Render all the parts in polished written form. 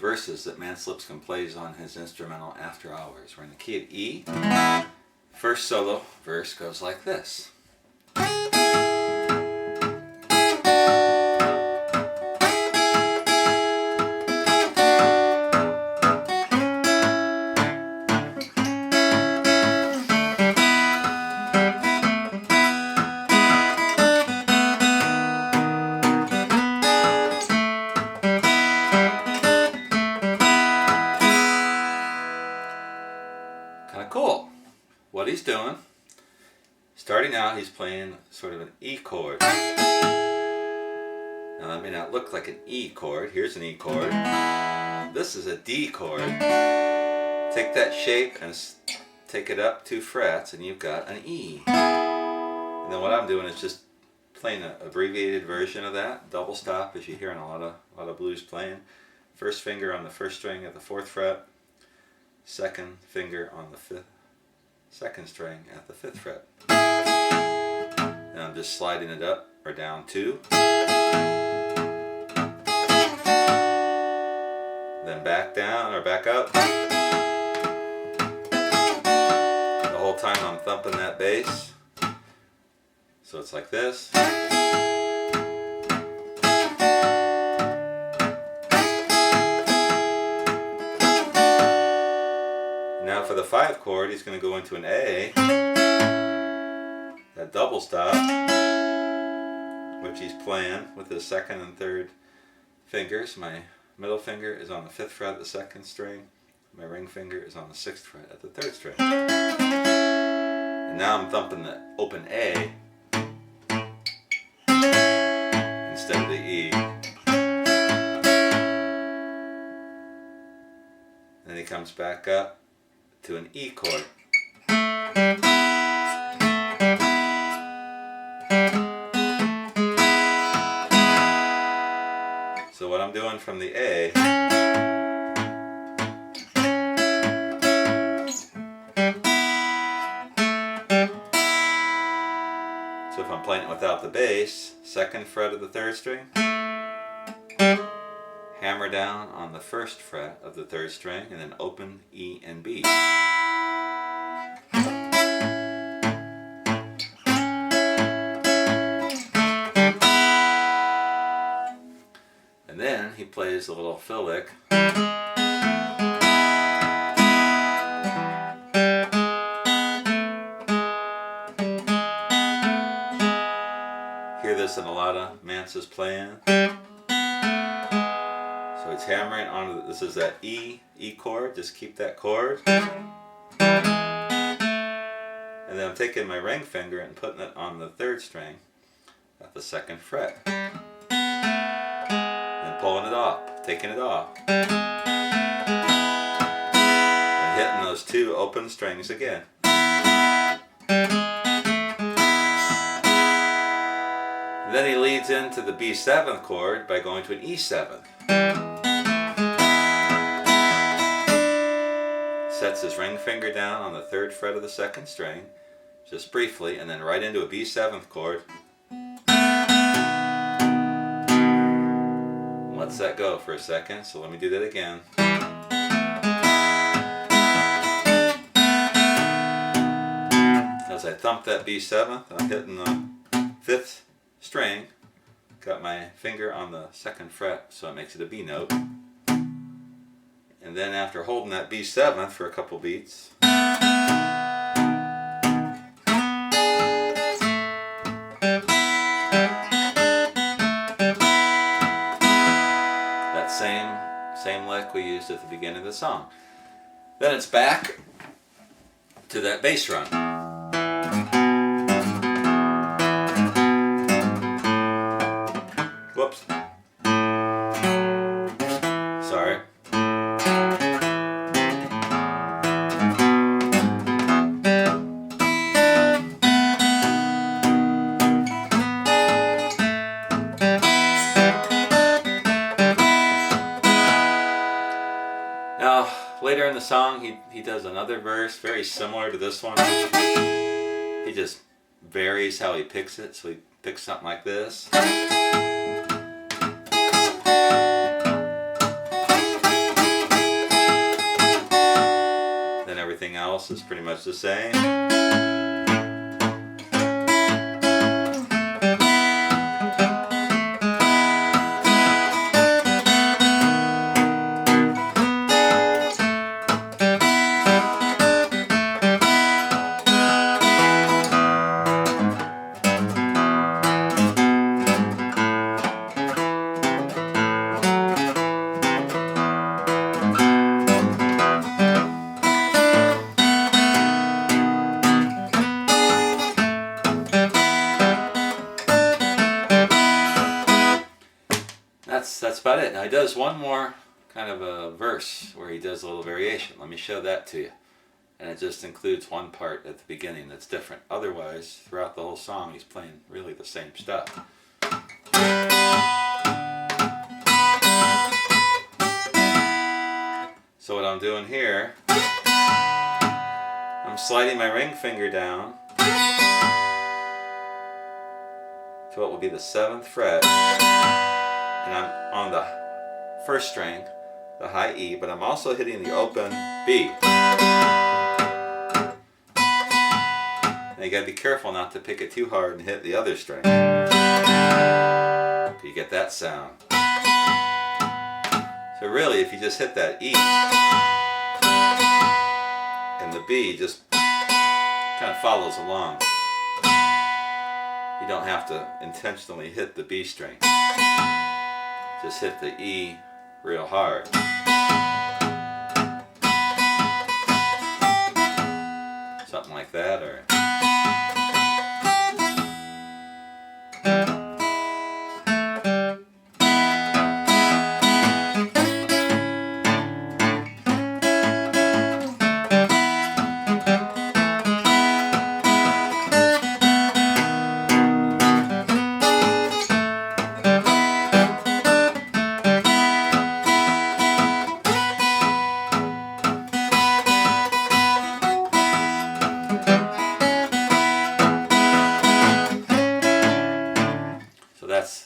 verses that Mance Lipscomb plays on his instrumental After Hours. We're in the key of E. First solo verse goes like this. Kind of cool. What he's doing, starting out, he's playing sort of an E chord. Now that may not look like an E chord. Here's an E chord. This is a D chord. Take that shape and take it up 2 frets and you've got an E. And then what I'm doing is just playing an abbreviated version of that. Double stop, as you hear in a lot of blues playing. First finger on the 1st string at the 4th fret. Second finger on the 2nd string at the 5th fret. And I'm just sliding it up or down 2. Then back down or back up. The whole time I'm thumping that bass. So it's like this. Now for the 5 chord, he's going to go into an A, that double stop, which he's playing with his 2nd and 3rd fingers. My middle finger is on the 5th fret at the 2nd string. My ring finger is on the 6th fret at the 3rd string. And now I'm thumping the open A instead of the E. Then he comes back up to an E chord. So what I'm doing from the A, so if I'm playing it without the bass, 2nd fret of the 3rd string, hammer down on the 1st fret of the 3rd string, and then open E and B. And then he plays a little fill lick. Hear this in a lot of Mance's playing. So it's hammering on, this is that E chord, just keep that chord. And then I'm taking my ring finger and putting it on the 3rd string at the 2nd fret. And pulling it off, taking it off. And hitting those 2 open strings again. And then he leads into the B7 chord by going to an E7. Sets his ring finger down on the 3rd fret of the 2nd string, just briefly, and then right into a B7 chord. Lets that go for a second, so let me do that again. As I thump that B7th, I'm hitting the 5th string, got my finger on the 2nd fret, so it makes it a B note. And then after holding that B7th for a couple beats, that same lick we used at the beginning of the song. Then it's back to that bass run. Whoops. Sorry. Now, later in the song, he does another verse very similar to this one. He just varies how he picks it, so he picks something like this. everything else is pretty much the same. That's about it. Now he does one more kind of a verse where he does a little variation. Let me show that to you. And it just includes one part at the beginning that's different. Otherwise, throughout the whole song, he's playing really the same stuff. So what I'm doing here, I'm sliding my ring finger down to what will be the 7th fret. And I'm on the 1st string, the high E, but I'm also hitting the open B. Now you gotta be careful not to pick it too hard and hit the other string. You get that sound. So really, if you just hit that E and the B just kind of follows along. You don't have to intentionally hit the B string. Just hit the E real hard. Something like that, or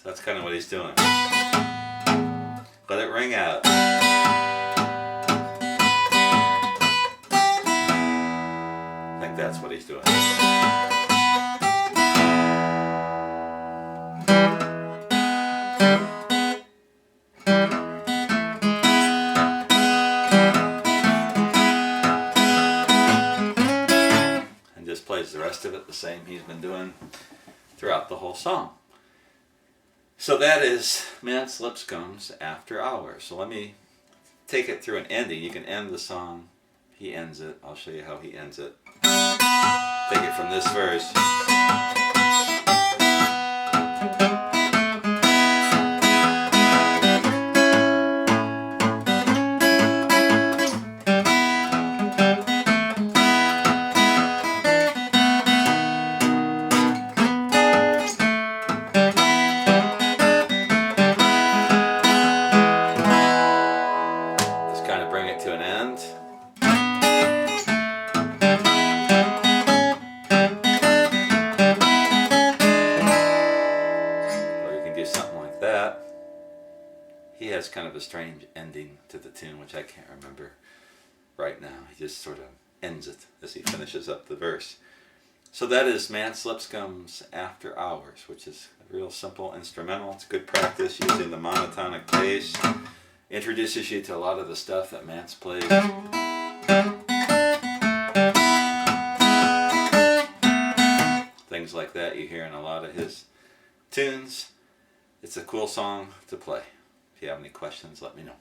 that's kind of what he's doing. Let it ring out. I think that's what he's doing. And just plays the rest of it the same he's been doing throughout the whole song. So that is Mance Lipscomb's After Hours. So let me take it through an ending. You can end the song. He ends it. I'll show you how he ends it. Take it from this verse. Bring it to an end. Or you can do something like that. He has kind of a strange ending to the tune, which I can't remember right now. He just sort of ends it as he finishes up the verse. So that is Mance Lipscomb's After Hours, which is a real simple instrumental. It's good practice using the monotonic bass. Introduces you to a lot of the stuff that Mance plays. Things like that you hear in a lot of his tunes. It's a cool song to play. If you have any questions, let me know.